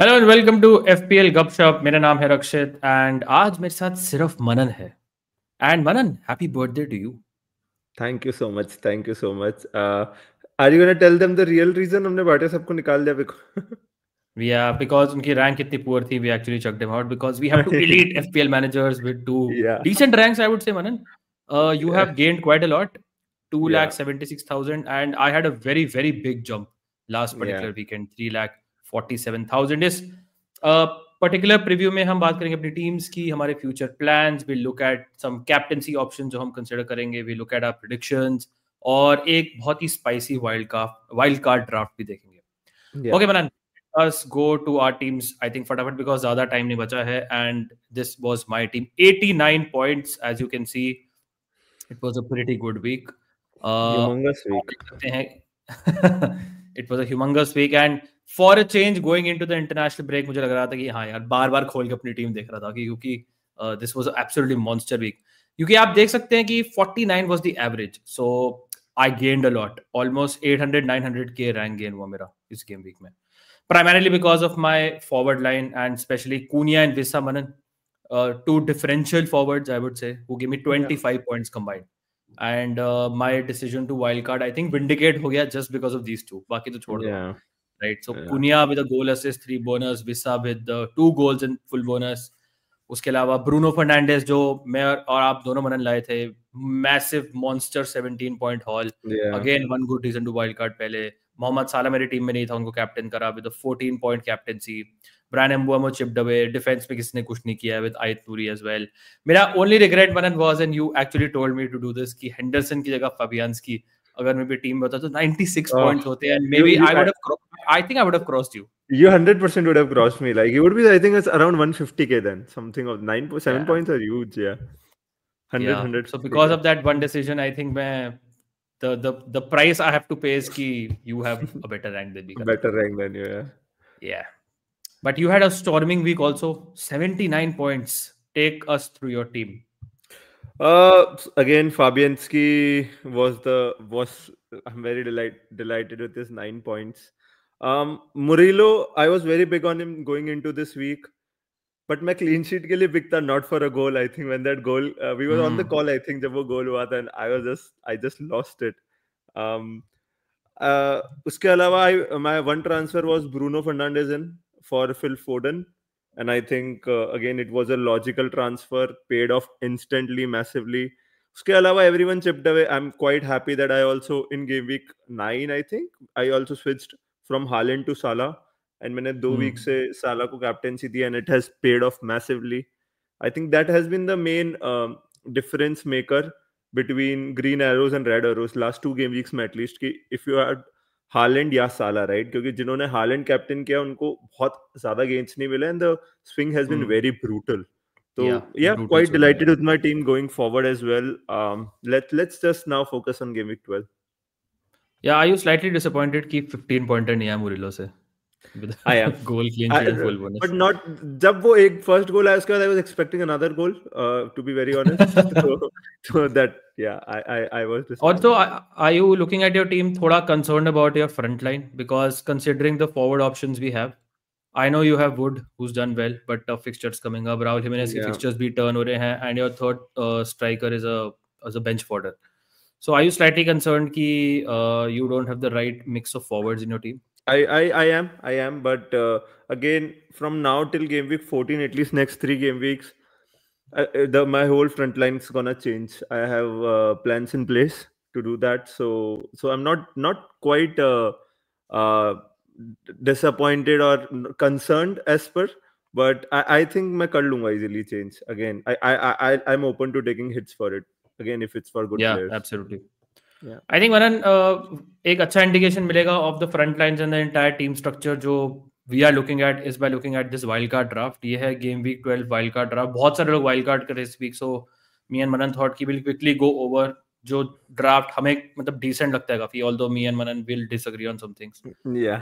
Hello and welcome to FPL गपशप। मेरा नाम है रक्षित एंड आज मेरे साथ सिर्फ मनन है। And Manan, happy birthday to you. Thank you so much, thank you so much. Are you gonna tell them the real reason हमने बाटे सबको निकाल दिया बिकॉज़ Yeah, because उनकी रैंक इतनी पुअर थी, we actually chucked them out because we have two elite FPL managers with two या decent ranks, I would say, Manan. You या have gained quite a lot, two या lakh 76,000, and I had a very very big jump last या particular weekend, 3,47,000. इस particular preview में हम बात करेंगे अपनी टीम्स की, हमारे future plans, we look at some captaincy option जो हम कंसिडर करेंगे, we look at our predictions और एक बहुत ही स्पाइसी वाइल्ड कार्ड ड्राफ्ट भी देखेंगे। या okay Manan, us go to our teams, I think फटाफट, because ज़्यादा टाइम नहीं बचा है। And this was my team, 89 points as you can see. It was a pretty good week. Humongous आप week. देख सकते हैं it was a humongous week and for a change going into the international break मुझे लग रहा था कि हाँ यार बार बार खोल के अपनी टीम देख रहा था क्योंकि this was absolutely monster week। क्योंकि आप देख सकते हैं कि 49 was the average, so I gained a lot, almost 800-900 के रैंक गेन हुआ मेरा इस गेम वीक में, primarily because of my forward line and especially Cunha and Vissa Manan, two differential forwards, I would say, who gave me 25 points combined. And my decision to wildcard, I think, vindicate हो गया just because of these two. बाकी तो छोड़ दो या आप, right? So या Cunha with a goal assist, 3 bonus, Vissa with 2 goals and full bonus. उसके अलावा ब्रूनो फर्नांडिस जो मैं और आप दोनों मनन लाए थे, मैसिव मॉन्स्टर 17 पॉइंट हॉल, या again one good reason to wild card. पहले मोहम्मद साला मेरी टीम में नहीं था, उनको कैप्टन करा with 14 point captaincy. Bryan Mbeumo chipped away, defence में किसने कुछ नहीं किया with Ait Nouri as well. मेरा only regret Manan was, and you actually told me to do this, कि हेंडरसन की जगह फबियांस्की अगर मेरी टीम में होता तो 96 पॉइंट्स होते and may you be you I think I would have crossed you. you 100% would have crossed me. Like, you would be, I think it's around 150k then. Something of 7 Yeah. points are huge. Yeah, 100 Yeah. So because 150k. of that one decision, I think मैं the price I have to pay is कि you have a better rank than me Better currently. rank than you. Yeah. Yeah. But you had a storming week also, 79 points. Take us through your team. Again, Fabianski was I'm very delighted with his 9 points. Murillo, I was very big on him going into this week, but मैं clean sheet के लिए big था, not for a goal. I think when that goal, we were on the call. I think जब वो goal हुआ था, and I just lost it. उसके अलावा my one transfer was Bruno Fernandes in for Phil Foden. And I think again it was a logical transfer, paid off instantly, massively. Uske alawa, everyone chipped away. I'm quite happy that I also in game week 9, I think I also switched from Haaland to Salah, and मैंने 2 weeks से Salah को captaincy the, and it has paid off massively. I think that has been the main difference maker between green arrows and red arrows last 2 game weeks में at least, कि if you had Holland या साला, right? क्योंकि जिन्होंने Holland captain किया उनको बहुत ज्यादा गेंस नहीं मिले, and the swing has been very brutal. तो Yeah, या, brutal quite swing, delighted yeah. With my team going forward as well. Let's just now focus on game week 12. Yeah, are you slightly disappointed कि 15 pointer नहीं आया Murillo से? With I am. goal, clean sheet and full bonus. But not, जब वो एक first goal आया उसके बाद I was expecting another goal, to be very honest. So that, yeah, I was disappointed. Also, are you looking at your team थोड़ा concerned about your front line? Because considering the forward options we have, I know you have Wood, who's done well, but tough fixtures coming up. Raul Jimenez की Yeah. fixtures भी turn हो रहे हैं, and your third striker is a bench fodder. So are you slightly concerned कि you don't have the right mix of forwards in your team? I am, but again, from now till game week 14, at least next 3 game weeks, my whole front line is gonna change. I have plans in place to do that, so I'm not quite disappointed or concerned as per, but I think मैं कर लूँगा easily change. Again, I'm open to taking hits for it. Again, if it's for good Yeah, players. absolutely. Yeah. I think Manan, एक अच्छा indication मिलेगा of the front lines and the entire team structure जो we are looking at is by looking at this wild card draft. ये है game week 12 wild card draft. बहुत सारे लोग wild card कर रहे हैं इस week, so me and Manan thought कि विल क्विकली गो ओवर जो ड्राफ्ट हमें मतलब डिसेंट लगता है काफी, although me and Manan will disagree on some things, Yeah.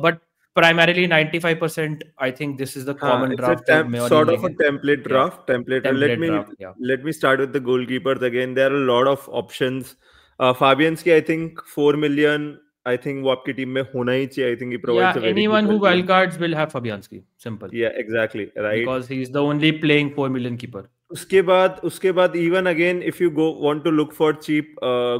But primarily 95% I think this is the common It's draft जो मैं और sort you of a लेंगे। template Yeah, draft. Template. template draft, yeah. Let me start with the goalkeepers again. There are a lot of options. Fabianski, I think 4 million. I think वो आपकी team में होना ही चाहिए. I think he provides Yeah, a very good anyone who value. wildcards will have Fabianski. Simple. Yeah, exactly, right. Because he is the only playing 4 million keeper. उसके बाद even again, if you want to look for cheap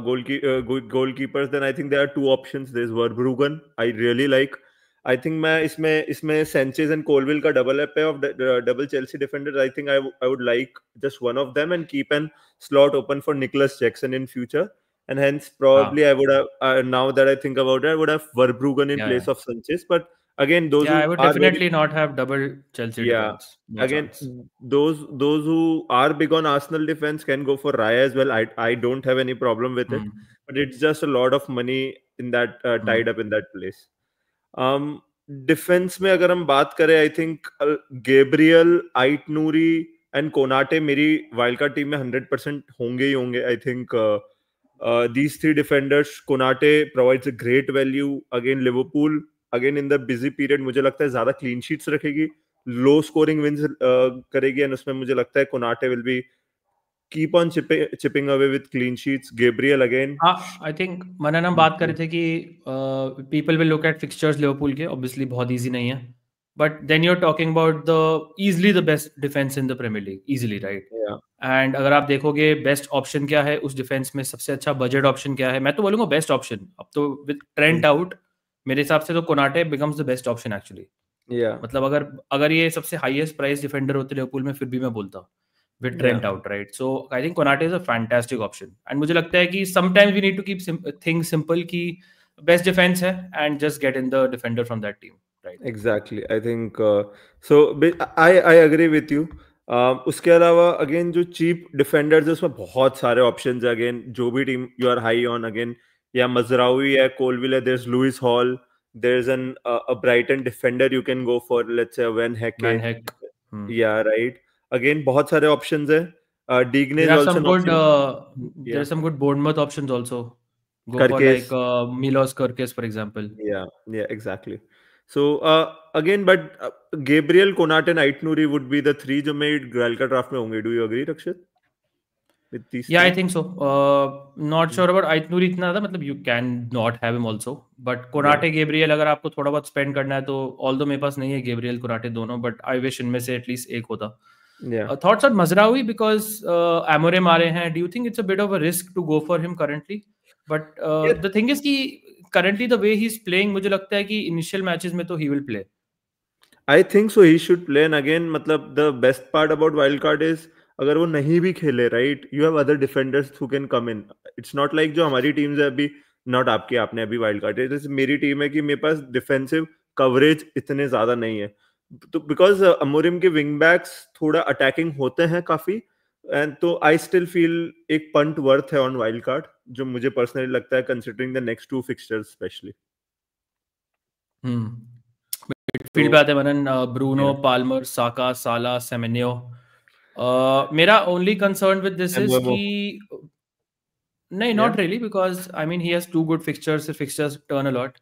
good goalkeepers, then I think there are two options. There's Verbruggen, I really like. I think मैं इसमें Sanchez and Colville का double pair of double Chelsea defenders. I think I would like just one of them and keep an slot open for Nicholas Jackson in future. And hence हाँ. probably I would have now that I think about it, I would have Verbruggen in Yeah, place yeah. of Sanchez. But again, those Yeah, I who would are very definitely not have double Chelsea yeah. defense. No Again, chance. those who are big on Arsenal defense can go for Raya as well. I don't have any problem with it, Hmm. but it's just a lot of money in that Hmm. tied up in that place. Defence में अगर हम बात करें, I think Gabriel, Ait Nouri and Konate मेरी wild card team में 100% होंगे ही होंगे. I think these three defenders, Konate provides a great value. Again, Liverpool, again in the busy period, मुझे लगता है ज्यादा क्लीन शीट्स रखेगी, लो स्कोरिंग विंस करेगी, एंड उसमें मुझे लगता है Konate will be keep on chipping away with clean sheets. Gabriel again. हाँ, आई थिंक मनन हम बात कर रहे थे कि people will look at fixtures Liverpool के, ऑब्वियसली बहुत इजी नहीं है, but then you are talking about the easily the best defence in the Premier League, easily, right? And अगर आप देखोगे बेस्ट ऑप्शन क्या है उस डिफेंस में, सबसे अच्छा बजट ऑप्शन क्या है, मैं तो बोलूंगा बेस्ट ऑप्शन अब तो विद ट्रेंट आउट, मेरे हिसाब से तो Konate becomes the best option actually. मतलब अगर ये सबसे हाईएस्ट प्राइस डिफेंडर होते लिवरपूल में, फिर भी मैं बोलता with Trent out, right? So I think Konate is a fantastic option. And मुझे लगता है कि sometimes we need to keep things simple कि best defense है and just get in the defender from that team, right? Exactly. I think so. I agree with you. उसके अलावा again जो cheap defenders है उसमें बहुत सारे ऑप्शंस है. अगेन जो भी team you are high on, again या मजरावी है, कोलविल है, there is Lewis Hall, there is an a Brighton defender you can go for, let's say Van Hecke. Van Heck. या राइट. अगेन बहुत सारे options है. Digne is There are also some an good option. there are some good Bournemouth options also. Go for Kerkez. like Milos Kerkez, for example. Yeah, exactly. So again, but Gabriel, Konate and Ait Nouri would be the three जो मेरे wild card draft में होंगे. Do you agree, Rakshit? With these Yeah, I three? think so. Not sure about Ait Nouri इतना ज़्यादा, मतलब you can not have him also. But Konate, Gabriel अगर आपको थोड़ा बहुत spend करना है तो, although मेरे पास नहीं है Gabriel Konate दोनों, but I wish इनमें से at least एक होता. Thoughts on Mazraoui because Amorim आ रहे हैं. Do you think it's a bit of a risk to go for him currently? But the thing is कि currently the way he's playing, मुझे लगता है कि initial matches में तो he will play. I think so. He should play. And again, मतलब the best part about wild card is अगर वो नहीं भी खेले, right, you have other defenders who can come in. It's not like जो हमारी टीम्स है अभी, not आपके, आपने अभी वाइल्ड कार्ड है, जैसे मेरी टीम है कि मेरे पास डिफेंसिव कवरेज इतने ज्यादा नहीं है, तो बिकॉज अमोरिम के विंग बैक्स थोड़ा अटैकिंग होते हैं काफी, एंड तो आई स्टिल फील एक पंट वर्थ है ऑन वाइल्ड कार्ड, जो मुझे पर्सनली लगता है considering the next two fixtures specially. Midfield पे आते हैं मनन, ब्रूनो, पाल्मर, साका, साला, सेमेन्यो. मेरा only concern with this is कि नहीं, not really, because I mean he has two good fixtures. The fixtures turn a lot.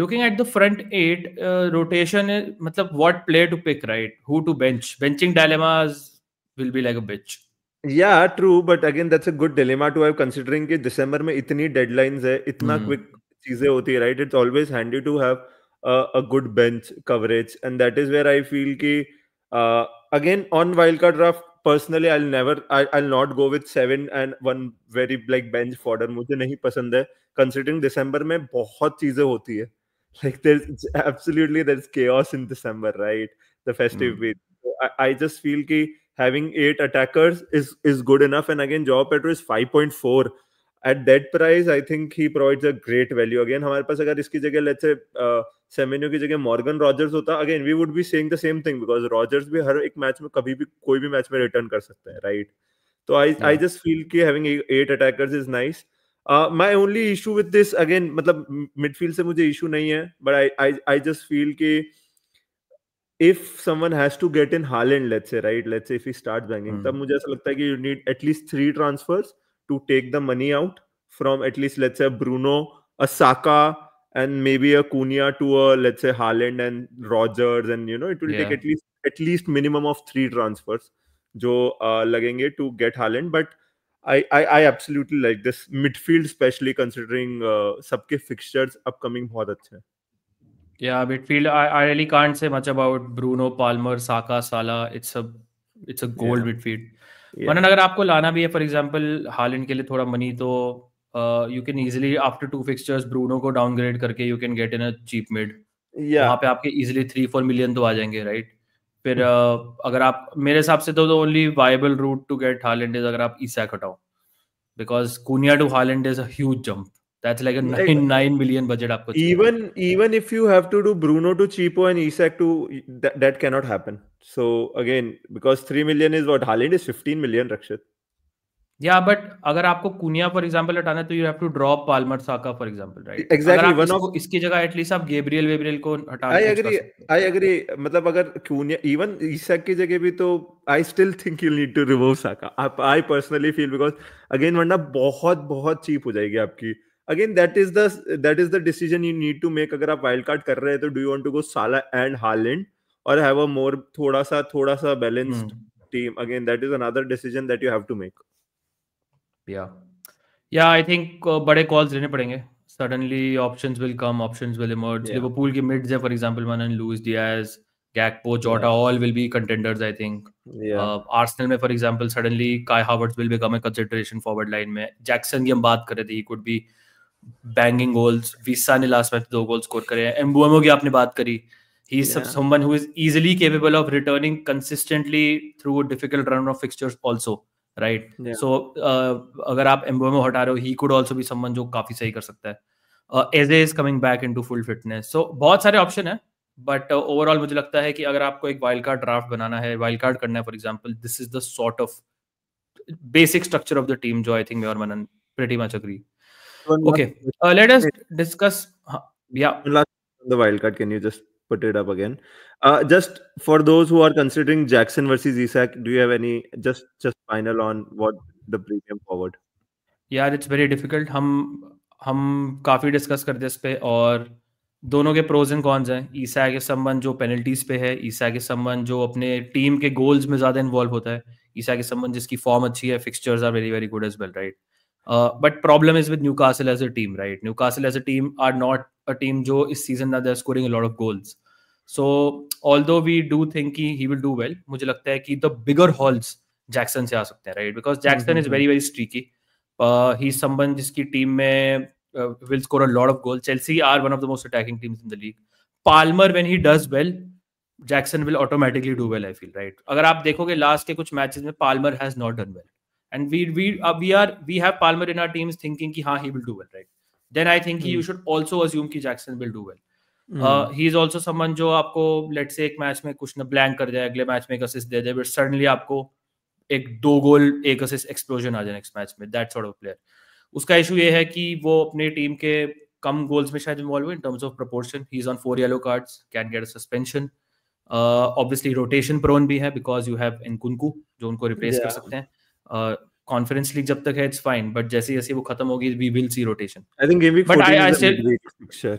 Looking at the front eight, rotation is मतलब what player to pick, right? Who to bench? Benching dilemmas will be like a bitch. Yeah, true, but again that's a good dilemma to have considering कि दिसंबर में इतनी deadlines है, इतना quick चीजें होती है, right? It's always handy to have a good bench coverage, and that is where I feel कि again on wildcard draft personally I'll not go with 7 and one very like bench fodder. मुझे नहीं पसंद है considering दिसंबर में बहुत चीजें होती है, like there's chaos in December, right? The festive week. So I just feel कि having 8 attackers is good enough. And again, Joao Pedro is 5.4 at that price. I think he provides a great value. Again, हमारे पास अगर इसकी जगह let's say Semenyo की जगह Morgan Rogers होता, again we would be saying the same thing because Rogers भी हर एक match में कभी भी कोई भी मैच में रिटर्न कर सकता है, right? तो I just feel कि having 8 attackers is nice. My only issue with this, again, मतलब मिडफील्ड से मुझे इशू नहीं है, but I just feel कि if someone has to get in Haaland, let's say, right? Let's say if he starts banging, तब मुझे ऐसा लगता है कि you need at least 3 transfers to take the money out from at least, let's say, Bruno, a Saka, and maybe a Cunha to a, let's say, Haaland and Rodgers, and you know it will take at least minimum of 3 transfers जो लगेंगे to get Haaland. But I absolutely like this midfield, especially considering सबके fixtures upcoming बहुत अच्छे हैं. Yeah, midfield. I really can't say much about Bruno, Palmer, Saka, Salah. It's a gold Yeah. midfield. Yeah. वरना अगर आपको लाना भी है, फॉर एग्जांपल हालैंड के लिए थोड़ा मनी, तो you can easily after 2 fixtures Bruno को डाउनग्रेड करके you can get in a cheap mid. Yeah. वहाँ पे आपके इजीली 3-4 मिलियन तो आ जाएंगे, राइट? फिर अगर आप, मेरे हिसाब से तो only viable route to get Haaland is अगर आप इसाक हटाओ, because Cunha to Haaland is a huge jump. That's like a 9 million budget आपको चाहिए. Even if you have to do Bruno to Cheapo and Isak to that cannot happen. So again, because 3 million is what Haaland is 15 million, Rakshit. Yeah, but अगर आपको कुनिया for example हटाना है तो you have to drop Palmer, Saka for example, right? Exactly. अगर आप इसकी जगह at least आप गेब्रियल को हटा I fetch कर agree. सकते हो. I agree. मतलब अगर Cunha, even Isak की जगह भी तो I still think you'll need to remove Saka. I personally feel because again वरना बहुत बहुत cheap हो जाएगी आपकी. Again that is the decision you need to make. अगर आप wild card कर रहे हैं तो do you want to go Salah and Haaland or have a more थोड़ा सा balanced team? Again that is another decision that you have to make. Yeah, I think बड़े calls लेने पड़ेंगे. Suddenly options will come, options will emerge. Yeah. Liverpool की mids है, for example, Manan, Luis Diaz, Gakpo, Jota, all will be contenders, I think. Yeah. Arsenal में, for example, suddenly Kai Havertz will become a consideration forward line में. Jackson की हम बात कर रहे थे, he could be banging goals. Visa ने last match 2 goals score करे हैं. Mbeumo की आपने बात करी. He's someone who is easily capable of returning consistently through a difficult run of fixtures also. Right. Yeah. So अगर आप Mbeumo हटा रहे हो, he could also be someone जो काफी सही कर सकता है. Eze is coming back into full fitness. So बहुत सारे ऑप्शन है, बट ओवरऑल मुझे लगता है कि अगर आपको एक वाइल्ड कार्ड ड्राफ्ट बनाना है, वाइल्ड कार्ड करना है, for example, this is the sort of basic structure of the team जो आई थिंक मैं और Manan pretty much agree. Okay, let us discuss. Yeah. The wild card, can you just put it up again? Just for those who are considering Jackson versus Isak, do you have any just final on what the premium forward? Yeah, it's very difficult. हम काफी discuss करते हैं इस पे, और दोनों के pros and cons हैं. ईसा के संबंध जो पेनल्टीज पे है, ईसा के संबंध जो अपने टीम के गोल्स में ज्यादा इन्वॉल्व होता है, ईसा के संबंध जिसकी फॉर्म अच्छी है, fixtures are very very good as well, right? But problem is with Newcastle as a team, right? Newcastle as a team are not a team जो इस सीजन ना they are scoring a lot of goals. So although we do think कि he will do well, मुझे लगता है कि the bigger halls Jackson से आ सकते हैं, right? Because Jackson is very very streaky. He someone जिसकी टीम में will score a lot of goals. Chelsea are one of the most attacking teams in the league. Palmer, when he does well, Jackson will automatically do well, I feel, right? अगर आप देखोगे last के कुछ matches में, Palmer has not done well, and we have Palmer in our teams thinking कि हाँ he will do well, right? Then I think you should also assume कि Jackson will do well. He is also someone जो आपको let's say एक match में कुछ न blank कर जाए, अगले मैच में एक assist they they, but suddenly आपको एक 2 गोल 1 असिस्ट एक्सप्लोजन आ जाए नेक्स्ट मैच में. That sort of player. उसका इशू ये है कि वो अपने टीम के कम गोल्स में शायद इन्वॉल्व है in terms of proportion. He is on 4 yellow cards, can get a suspension. Obviously rotation prone भी है बिकॉज यू हैव एनकुंकू जो उनको रिप्लेस कर सकते हैं. कॉन्फ्रेंस लीग जब तक है इट्स फाइन, बट जैसे जैसे वो खत्म होगी we will see rotation. I think game week 14 is a midweek fixture.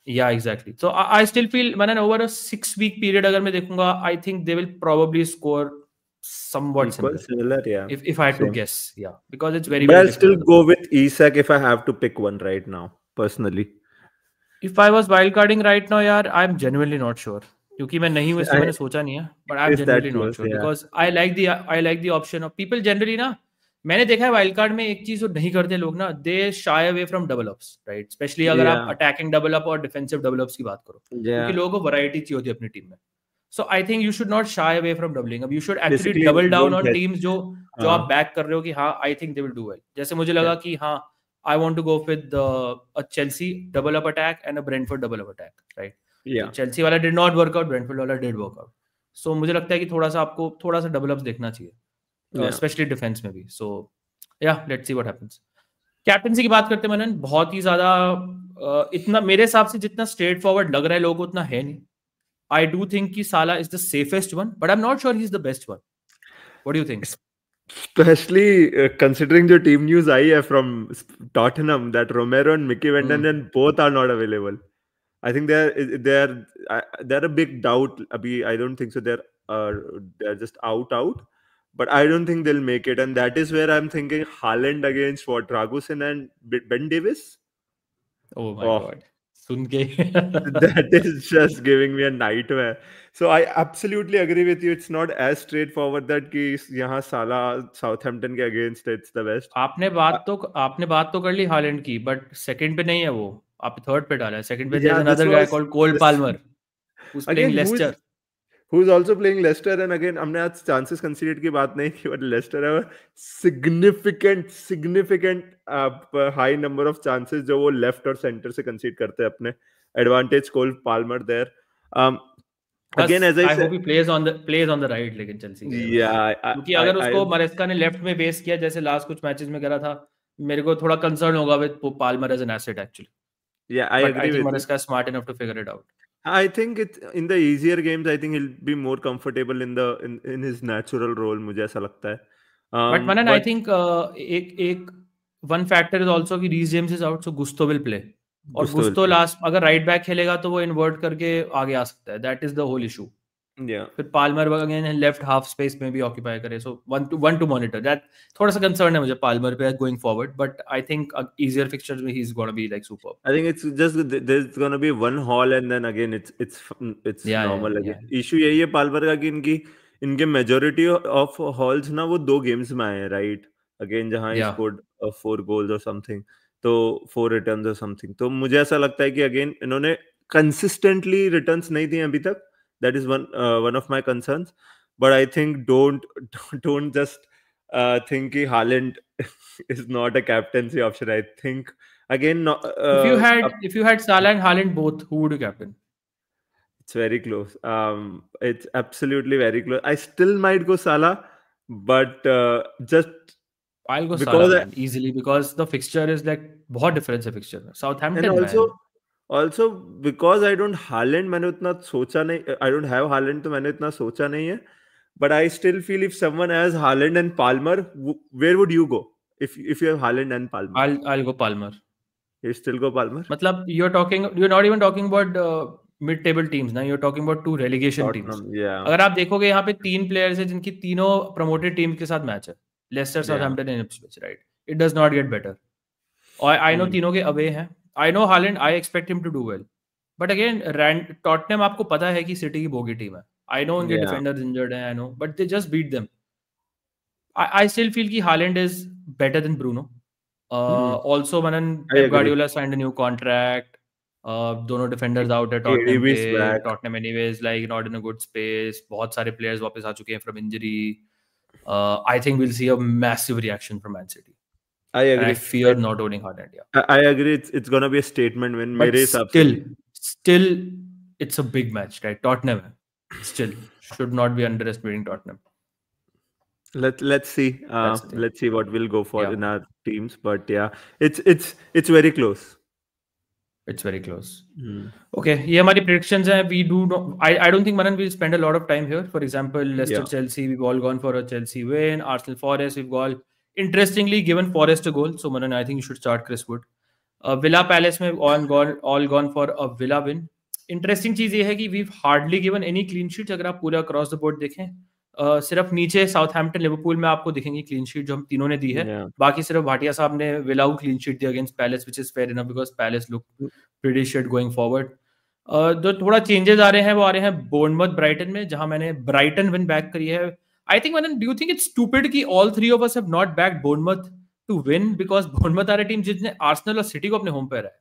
Yeah, exactly. So I still feel, man, over a 6-week period अगर मैं देखूंगा, I think they will probably score somewhat similar. Yeah. If I had to guess, yeah, because it's very. But very I'll still go with Isak if I have to pick one right now, personally. If I was wildcarding right now, यार, I'm genuinely not sure. क्योंकि मैं नहीं हूँ इसलिए मैंने सोचा नहीं है, but I'm genuinely not sure because I like the option of people generally ना. मैंने देखा है वाइल्ड कार्ड में एक चीज जो नहीं करते लोग ना, they shy away from double ups, right? Especially अगर आप अटैकिंग डबल अप और डिफेंसिव डबल अप्स की बात करो, क्योंकि लोगों को वैरायटी चाहिए होती है अपनी टीम में. So I think you should not shy away from doubling up. You should actually double down on teams जो आप बैक कर रहे हो कि हाँ I think they will do well. जैसे मुझे लगा कि हाँ I want to go with a Chelsea double up attack and a Brentford double up attack, right? Yeah. So Chelsea वाला did not work out, Brentford वाला did work out. So मुझे लगता है कि थोड़ा सा आपको थोड़ा सा double ups देखना चाहिए, especially defense में भी. So yeah, let's see what happens. Captaincy की बात करते हैं मनन, बहुत ही ज्यादा इतना मेरे हिसाब से जितना स्ट्रेट फॉरवर्ड लग रहा है लोगों को उतना है नहीं. I do think कि Salah is the safest one, but I'm not sure he's the best one. What do you think? Especially considering the team news I have from Tottenham that Romero and Mickey Van Den both are not available. I think they're a big doubt. I don't think so. They're just out. but I don't think they'll make it, and that is where I'm thinking Haaland against what, Ragusin and Ben Davis. Oh my Oh, God. सुन के that is just giving me a nightmare. So I absolutely agree with you. It's not as straightforward that कि यहाँ Salah Southampton के against it's the best. आपने बात तो कर ली Holland की, but second पे नहीं है वो, आप थर्ड पे डाला है. सेकंड पे there's Yeah, this another guy was called Cole this Palmer who's playing again Leicester. who's also playing Leicester, and again हमने आज chances conceded की बात नहीं की, but Leicester have a significant high number of chances जो वो left और center से concede करते हैं अपने. Advantage Cole Palmer there. Um, again, as I I said, hope he plays on the right, लेकिन चेल्सी के लिए. yeah, क्योंकि अगर उसको मरेस्का ने लेफ्ट में बेस किया जैसे लास्ट कुछ मैचेस में करा था, मेरे को थोड़ा कंसर्न होगा with Palmer as an asset actually. Yeah, I agree with you. Maresca is smart enough to figure it out. I think it's in the easier games. I think he'll be more comfortable in his natural role. मुझे ऐसा लगता है. But Manan, I think एक one factor is also कि Reece James is out, so Gusto will play. और Gusto last अगर right back खेलेगा तो वो इन्वर्ट करके आगे आ सकता है. That is the whole issue. Yeah. फिर Palmer again left half space में भी ऑक्यूपाई करे, so one to monitor that. थोड़ा सा कंसर्न है मुझे पाल्मर पे going forward, but I think easier fixtures में he is gonna be like super. I think it's just there's gonna be one haul and then again it's normal again. Issue यही है Palmer का कि इनके majority of halls ना वो 2 games में आए हैं, राइट? अगेन जहां ही स्कोर्ड 4 गोल्स और समथिंग, तो 4 रिटर्न्स और समथिंग. तो मुझे ऐसा लगता है कि अगेन इन्होंने कंसिस्टेंटली रिटर्न्स नहीं दिए अभी तक. That is one of my concerns. But I think don't just think कि Haaland is not a captaincy option. I think again if you had Salah and Haaland both, who would you captain? It's very close. It's absolutely very close. I still might go Salah, but just I'll go Salah easily because the fixture is like बहुत difference है fixture में. Southampton and also because I don't Haaland, मैंने उतना सोचा नहीं. I don't have Haaland, तो मैंने इतना सोचा नहीं है. But I still feel if someone has Haaland and Palmer, where would you go if you have Haaland and Palmer? I'll go Palmer. You still go Palmer? मतलब you're not even talking about mid-table teams ना, you're talking about 2 relegation teams. Yeah. अगर आप देखोगे यहाँ पे 3 players हैं जिनकी तीनों promoted team के साथ मैच है, Leicester, Southampton and Ipswich, right? It does not get better. और I know तीनों के away हैं. I know Haaland, I expect him to do well. But again, Tottenham आपको पता है कि सिटी की बोगी टीम है. I know उनके defenders injured हैं, I know, but they just beat them. I still feel कि Haaland is better than Bruno. Also, Manan, Pep Guardiola signed a new contract. दोनों defenders out at Tottenham पे. Tottenham anyways like not in a good space. बहुत सारे players वापस आ चुके हैं from injury. I think we'll see a massive reaction from Man City. I agree. And I fear not owning Haaland. Yeah. I agree. It's gonna be a statement win. But still, it's a big match, right? Tottenham still should not be underestimating Tottenham. Let's see. Let's see what we'll go for in our teams. But yeah, it's very close. It's very close. Okay, ये हमारी predictions हैं. We do not. I don't think Manan will spend a lot of time here. For example, Leicester, Chelsea, we've all gone for a Chelsea win. Arsenal, Forest, we've all interestingly given Forest a goal. So Manan, I think you should start Chris Wood. Villa Palace में all gone for a Villa win. Interesting चीज ये है कि we've hardly given any clean sheets. अगर आप पूरा across the board देखें, सिर्फ नीचे साउथहैम्पटन लिवरपूल में आपको दिखेंगी क्लीन शीट जो हम तीनों ने दी है. बाकी सिर्फ भाटिया साहब ने विला को clean sheet the against palace, which is fair enough because palace look pretty shit going forward. जो थोड़ा चेंजेस आ रहे हैं वो आ रहे हैं बोर्नमथ ब्राइटन में, जहां मैंने ब्राइटन विन बैक करी है. I think man, do you think it's stupid कि all three of us have not backed Bournemouth to win, because Bournemouth are a team जिसने आर्सेनल और सिटी को अपने होम पे हराया.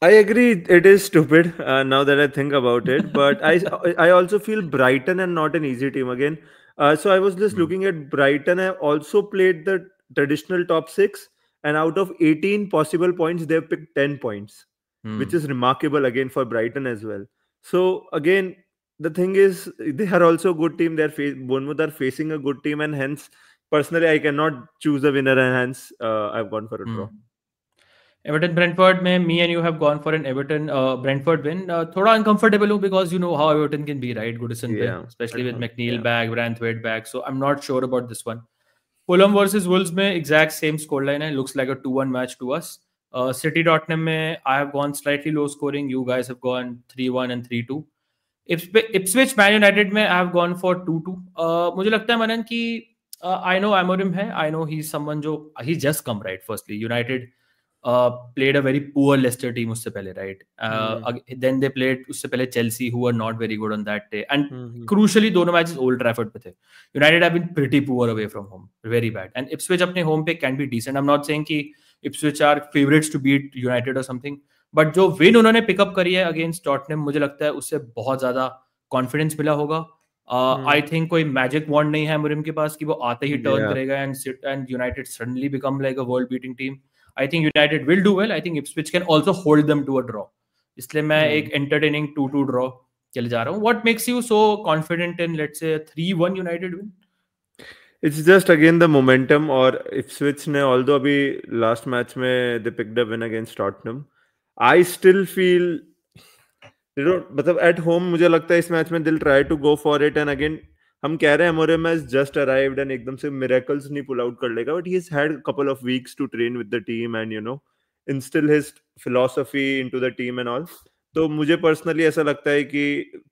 I agree, it is stupid now that I think about it, but I also feel Brighton are not an easy team again. So I was just looking at Brighton. Have also played the traditional top 6, and out of 18 possible points, they've picked 10 points, which is remarkable again for Brighton as well. So again, the thing is, they are also a good team. Bournemouth are facing a good team, and hence, personally, I cannot choose a winner, and hence, I've gone for a draw. Everton Brentford में me and you have gone for an Everton Brentford win. थोड़ा uncomfortable हूँ because you know how Everton can be, right? Goodison पे, especially with McNeil back, Branthwaite back. So I'm not sure about this one. Fulham versus Wolves में exact same scoreline है. Looks like a 2-1 match to us. City Tottenham में I have gone slightly low scoring. You guys have gone 3-1 and 3-2. Ipswich Man United में I have gone for 2-2. मुझे लगता है मनन कि I know Amorim hai. I know he's someone जो he just come right. Firstly, United played a very poor Leicester team उससे पहले, right? Then they played उससे पहले Chelsea, who were not very good on that day. And crucially, दोनों matches Old Trafford पे थे. United have been pretty poor away from home, very bad. And Ipswich अपने home पे can be decent. I'm not saying कि Ipswich are favorites to beat United or something. But जो win उन्होंने pick up करी है against Tottenham, मुझे लगता है उससे बहुत ज़्यादा confidence मिला होगा. आई थिंक कोई मैजिक वॉन्ड नहीं है मुरिम के पास कि वो आते ही टर्न करेगा and United suddenly become like a world beating team. I think United will do well. I think Ipswich can also hold them to a draw. इसलिए मैं एक एंटरटेनिंग 2-2 ड्रॉ चले जा रहा हूँ. What makes you so confident in let's say 3-1 United win? It's just again the momentum. और Ipswich ने although अभी last match में they picked a win against Tottenham, I still feel मतलब at home मुझे लगता है इस मैच में they'll try to go for it. And again हम कह रहे हैं Amorim has just arrived and एकदम से miracles नहीं pull out कर लेगा, but he's had a couple of weeks to train with the team and instill his philosophy into the team and all. तो मुझे पर्सनली ऐसा लगता है कि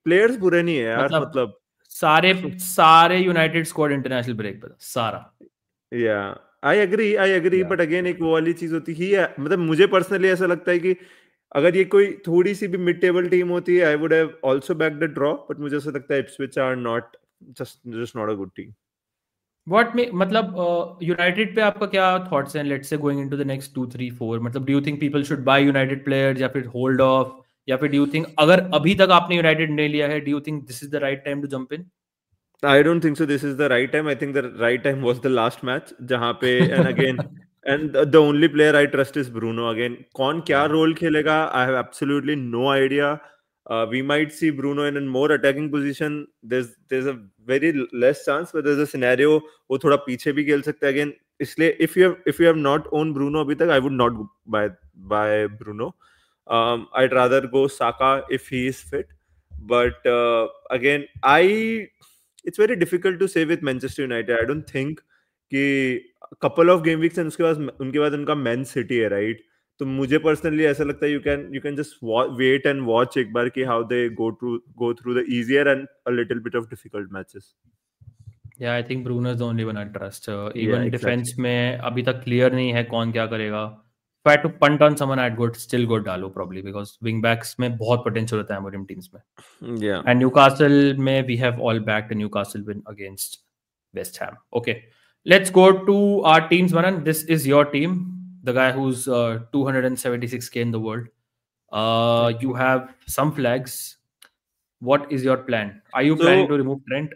प्लेयर्स बुरे नहीं है यार. मतलब सारे यूनाइटेड स्क्वाड इंटरनेशनल ब्रेक पे सारा. या आई एग्री बट अगेन एक वो वाली चीज होती है. मतलब मुझे पर्सनली ऐसा लगता है कि अगर ये कोई थोड़ी सी भी मिड टेबल टीम होती है I would have also backed the draw. But मुझे ऐसा लगता है Ipswich are not just not a good team. What में मतलब यूनाइटेड पे आपका क्या थॉट्स हैं let's say going into the next 2-3-4? मतलब do you think people should buy United players या फिर होल्ड ऑफ, या फिर डू यू थिंक अगर अभी तक आपने यूनाइटेड नहीं लिया है do you think this is the right time to jump in? I don't think so. This is the right time. I think the right time was the last match. जहाँ पे and again and the only player I trust is Bruno. Again, कौन क्या role खेलेगा? I have absolutely no idea. We might see Bruno in a more attacking position. There's a very less chance, but there's a scenario वो थोड़ा पीछे भी खेल सकता है. Again, इसलिए if you have not owned Bruno अभी तक, I would not buy Bruno. I'd rather go Saka if he is fit. But again, it's very difficult to say with Manchester United. I don't think कि couple of game weeks and उनके बाद उनका Man City है, right? तो मुझे personally ऐसा लगता है you can just wait and watch एक बार कि how they go through the easier and a little bit of difficult matches. Yeah, I think Bruno is the only one I trust. Even defense में अभी तक clear नहीं है कौन क्या करेगा. If I had to punt on someone, I'd still go Dalot probably because wing backs में बहुत potential होता है हमारी teams में. Yeah. And Newcastle में we have all backed the Newcastle win against West Ham. Okay, let's go to our teams, Manan. This is your team, the guy who's 276k in the world. You have some flags. What is your plan? Are you planning to remove Trent?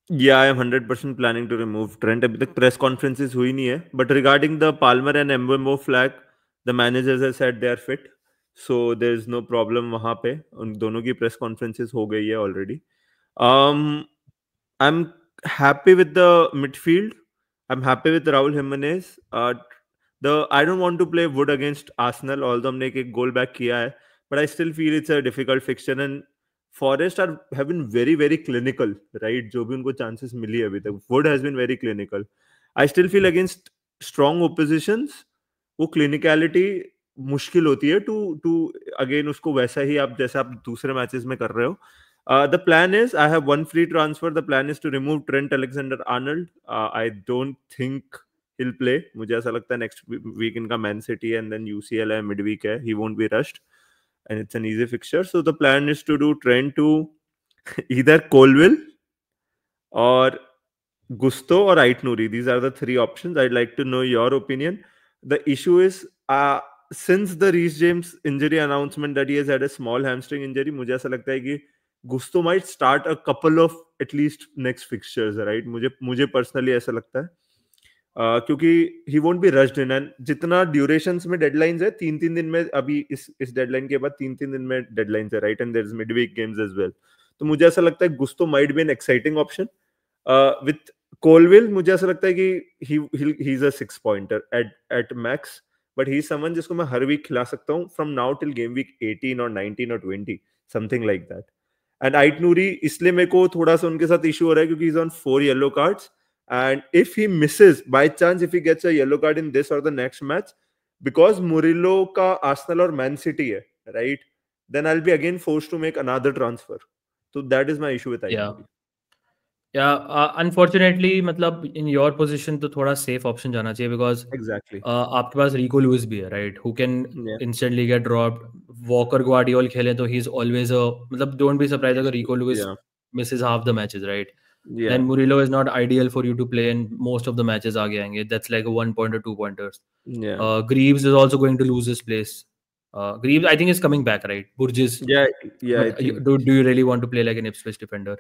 Yeah, I am 100% planning to remove Trent. अभी तक press conferences हुई नहीं है. But regarding the Palmer and Mbeumo flag, the managers have said they are fit. So there is no problem वहाँ पे. उन दोनों की press conferences हो गई है already. I'm happy with the midfield. I'm happy with Raul Jimenez. I don't want to play Wood against Arsenal, although हमने एक goal back किया है. But I still feel it's a difficult fixture and Forest have been very very clinical, right? जो भी उनको chances मिली अभी तक, Wood has been very clinical. I still feel against strong oppositions वो clinicality मुश्किल होती है to again उसको वैसा ही आप जैसा आप दूसरे मैचेस में कर रहे हो. The plan is I have one free transfer. The plan is to remove Trent Alexander-Arnold. I don't think he'll play. मुझे ऐसा लगता है next week इनका Man City and then UCL है, midweek है. He won't be rushed. And it's an easy fixture. So the plan is to do Trent to either Colwill or Gusto or Aït-Nouri. These are the three options. I'd like to know your opinion. The issue is since the Reece James injury announcement that he has had a small hamstring injury, मुझे ऐसा लगता है कि Gusto might start a couple of at least next fixtures, right? मुझे personally ऐसा लगता है. क्योंकि he won't be rushed in and जितना ड्यूरेशंस में डेडलाइंस है 3-3 दिन में अभी इस डेडलाइन के बाद 3-3 दिन में डेडलाइंस है, right? And there is midweek games as well. तो मुझे ऐसा लगता है Gusto might be an exciting option. With Colwill मुझे ऐसा लगता है कि he is a 6 pointer at max, but he is someone जिसको मैं हर वीक खिला सकता हूं from now till game week 18 और 19 और 20, something like that. And Aït-Nouri इसलिए मेरे को थोड़ा सा उनके साथ इशू हो रहा है क्योंकि ही is on 4 yellow cards. And if he misses, by chance, if he gets a yellow card in this or the next match, because Murillo ka Arsenal or Man City hai, right? Then I'll be again forced to make another transfer. So that is my issue with Aït-Nouri. Unfortunately मतलब in your position तो थोड़ा safe option जाना चाहिए because Exactly. आपके पास रिको Louis भी है right who can Yeah. Instantly gate dropped walker ग्वार्डियोल खेले तो ही इज ऑलवेज मतलब डोंट बी सरप्राइज अगर रिको Louis Yeah. misses half the matches right Yeah. then Murillo is not ideal for you to play in most of the matches आगे आएंगे that's like a 1 point or 2 pointers Yeah. Greaves is also going to lose his place Greaves I think is coming back right Burgess Yeah. Yeah. I but think. do you really want to play like an Ipswich defender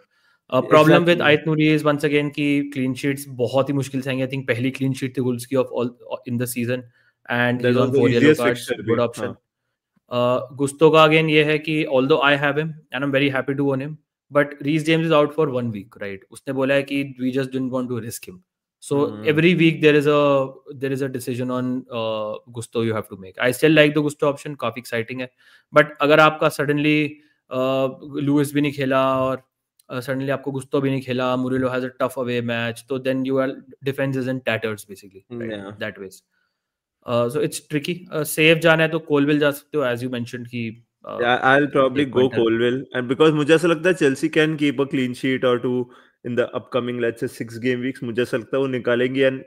problem with Exactly. Ait Nouri is once again कि clean sheets बहुत ही मुश्किल से आएंगे I think पहली clean sheet थी Wolves की of all in the season and he That is was on the 4 yellow easiest cards fixture good bhi. Option Gusto का अगेन ये है कि although I have him and I am very happy to own him but Reece James is out for 1 week right उसने बोला है कि we just didn't want to risk him so every week there is a decision on Gusto you have to make I still like the Gusto option काफी exciting है but अगर आपका suddenly Louis भी नहीं खेला और suddenly आपको गुस्तो भी नहीं खेला Murillo has a tough away match तो then you are defense is in tatters basically right Yeah. that ways so it's tricky safe जाना है तो कोलविल जा सकते हो as you mentioned कि Yeah, I'll probably एक go pointer Colville, and because मुझे ऐसा लगता है Chelsea can keep a clean sheet or two in the upcoming, let's say, 6 game weeks. मुझे ऐसा लगता है वो निकालेंगी, and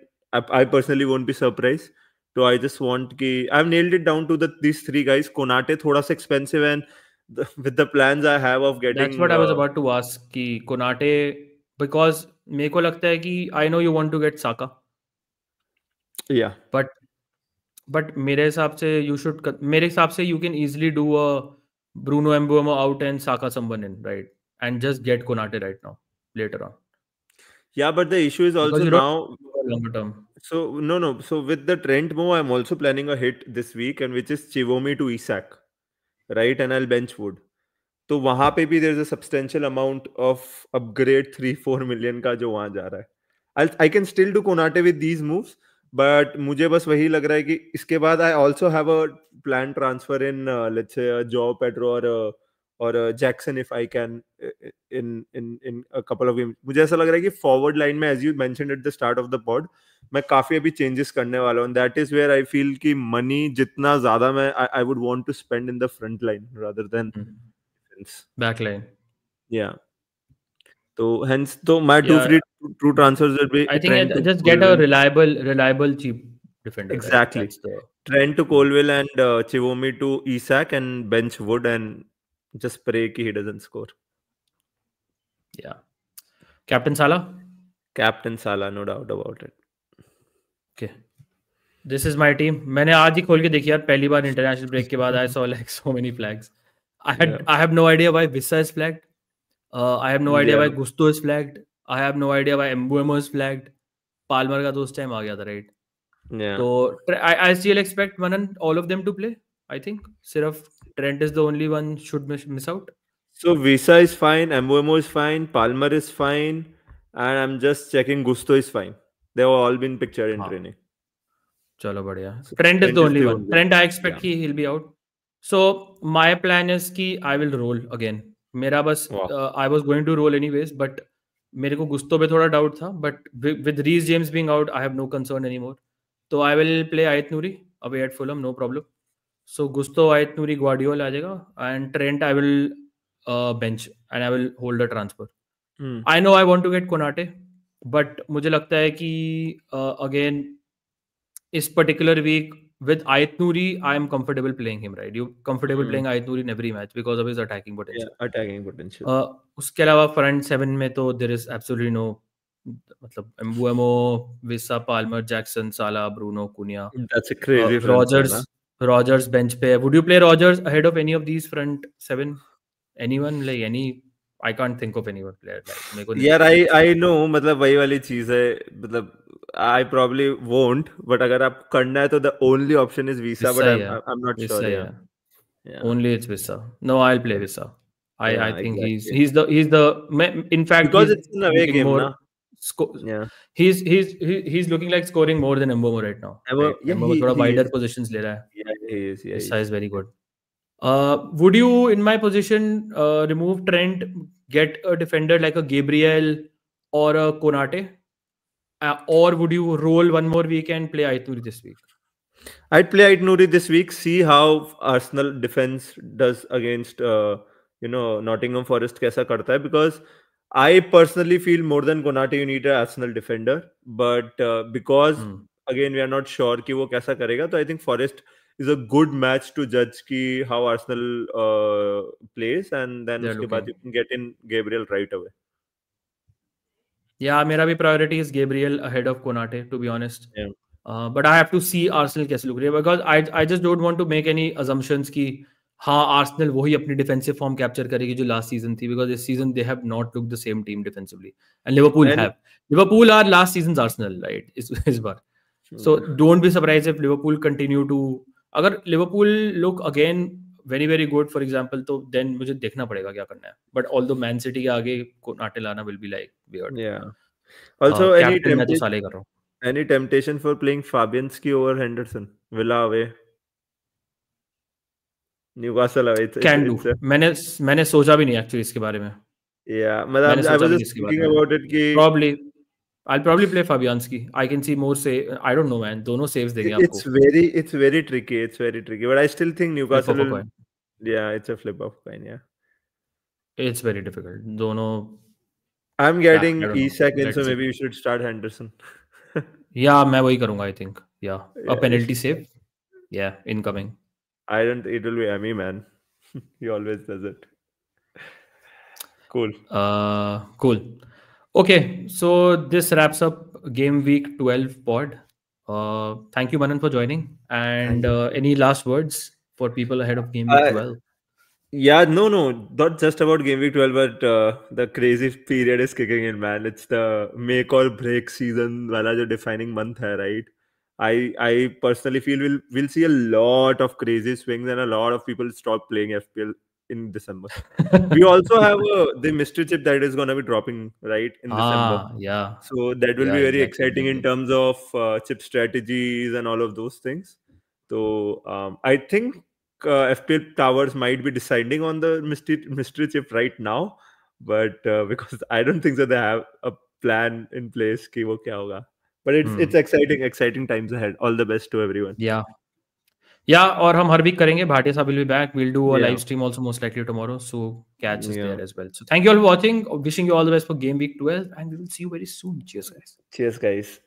I personally won't be surprised. So I just want कि I've nailed it down to these three guys. Konate थोड़ा सा expensive, and with the plans I have of that's getting what I was about to ask कि Konate because मेरे को लगता है कि I know you want to get Saka yeah. but मेरे हिसाब से मेरे हिसाब से you can easily do a Bruno Mbeumo out and Saka someone in right and just get Konate right now later on Yeah, but the issue is because also you don't now. have a longer term. So no. So with the Trent move, I'm also planning a hit this week, and which is Chivomi to Isak, right? And I'll bench Wood. तो वहां पे भी there's a substantial amount of upgrade 3-4 million का जो वहां जा रहा है. I can still do Konate with these moves, but मुझे बस वही लग रहा है कि इसके बाद I also have a planned transfer in let's say Joao Pedro or Jackson if I can in a couple of games. मुझे ऐसा लग रहा है कि forward line में as you mentioned at the start of the pod मैं काफी अभी changes करने वाला हूँ. That is where I feel कि money जितना ज्यादा मैं I would want to spend in the front line rather than backline yeah. So hence तो my two yeah free true transfers will be I think Trent to just get a Colville. reliable cheap defender right Exactly. that's the Trent to Colville and Chivomi to Isak and bench Wood and just pray कि he doesn't score. yeah Captain Salah Captain Salah, no doubt about it. okay this is my team मैंने आज ही खोल के देखी यार पहली बार international break के बाद I saw like so many flags I have no idea why Vissa is flagged I have no idea why Gusto is flagged I have no idea why Mbeumo is flagged Palmer का तो उस time आ गया था right Yeah. तो I still expect Manan all of them to play I think सिर्फ Trent is the only one should miss out So Visa is fine, Mbeumo is fine, Palmer is fine, and I'm just checking Gusto is fine. They have all been pictured in training. चलो बढ़िया So Trent is the only one one. Trent I expect कि he'll be out so my plan is कि I will roll again मेरा बस I was going to roll anyways but मेरे को गुस्तो पे थोड़ा डाउट था but with Reece James being out I have no concern anymore तो I will play Ayet Nouri away at Fulham no problem so Gusto Ayet Nouri Guardiola आ जाएगा and Trent I will bench and I will hold a transfer I know I want to get Konate but मुझे लगता है कि again इस particular week with Ayet Nouri, I am comfortable playing him, right? You're comfortable playing Ayet Nouri in every match because of his attacking potential. Yeah, attacking potential. उसके अलावा front seven में तो there is absolutely no मतलब Mbeumo, Vissa, Palmer, Jackson, Salah, Bruno, Cunha. That's a crazy front seven, Rogers bench पे. Would you play Rogers ahead of any of these front seven? Anyone like any? I can't think of anyone player like मेरे को यार I know मतलब वही वाली चीज है मतलब I probably won't but अगर आप करना है तो the only option is Visa but I'm not sure yeah. Only it's Vissa no I'll play Vissa I think exactly. he's the in fact because it's an away game more, yeah he's looking like scoring more than Mbeumo right now right? yeah Mbeumo थोड़ा wider positions ले रहा है yeah he is Vissa is very good would you in my position remove Trent get a defender like a Gabriel or a Konate or would you roll one more week and play Ayet Nouri this week? I'd play Ayet Nouri this week, see how Arsenal defense does against Nottingham Forest kaisa karta hai because I personally feel more than Konate, you need an Arsenal defender. But because again we are not sure कि वो कैसा करेगा, तो I think Forest is a good match to judge कि how Arsenal plays, and then They're उसके looking. बाद you can get in Gabriel right away. Yeah, मेरा भी priority is Gabriel ahead of Konate, to be honest. Yeah. But I have to see Arsenal कैसे look रही है, because I just don't want to make any assumptions कि हाँ Arsenal वही अपनी defensive form capture करेगी जो last season थी, because this season they have not looked the same team defensively, and Liverpool And have. Liverpool are last season's Arsenal, right? इस बार. So don't be surprised if Liverpool continue to, अगर Liverpool look again very very good for example, तो then मुझे देखना पड़ेगा क्या करना है. But although Man City के आगे Konate लाना will be like weird. yeah. Also, any Captain मैं तो साले कर रहा हूँ. any temptation for playing Fabianski over Henderson? Villa away, Newcastle away. Can do. मैंने सोचा भी नहीं एक्चुअली इसके बारे में. Yeah, मैंने I was सोचा भी नहीं just इसके बारे thinking में. about it कि I'll probably play Fabianski. I can see more save. I don't know, man. दोनों saves देंगे आपको. it's very tricky. It's very tricky. But I still think Newcastle Flip of a will. coin. Yeah, it's a flip of coin. Yeah. It's very difficult. दोनों. I'm getting I don't know. Isak in, Let's so see. maybe you should start Henderson. Yeah, मैं वही करूँगा. I think. Yeah. A Yeah, penalty save. Yeah, incoming. I don't. It will be Emi, man. He always does it. Cool. Cool. Okay, so this wraps up Game Week 12 pod. Thank you, Manan, for joining. And any last words for people ahead of Game Week 12? Yeah, no, not just about Game Week 12, but the crazy period is kicking in, man. It's the make or break season, wala jo defining month hai, right? I personally feel we'll see a lot of crazy swings and a lot of people stop playing FPL in December. We also have the mystery chip that is going to be dropping right in December. Yeah. So that will be very exciting in exactly. terms of chip strategies and all of those things. So I think FPL Towers might be deciding on the mystery chip right now, but because I don't think that they have a plan in place कि वो क्या होगा. But it's exciting times ahead. All the best to everyone. Yeah, और हम हर week करेंगे. भाटिया साहब will be back. We'll do a live stream also most likely tomorrow. So catch us there as well. So thank you all for watching. Wishing you all the best for Game Week 12, and we will see you very soon. Cheers, guys. Cheers, guys.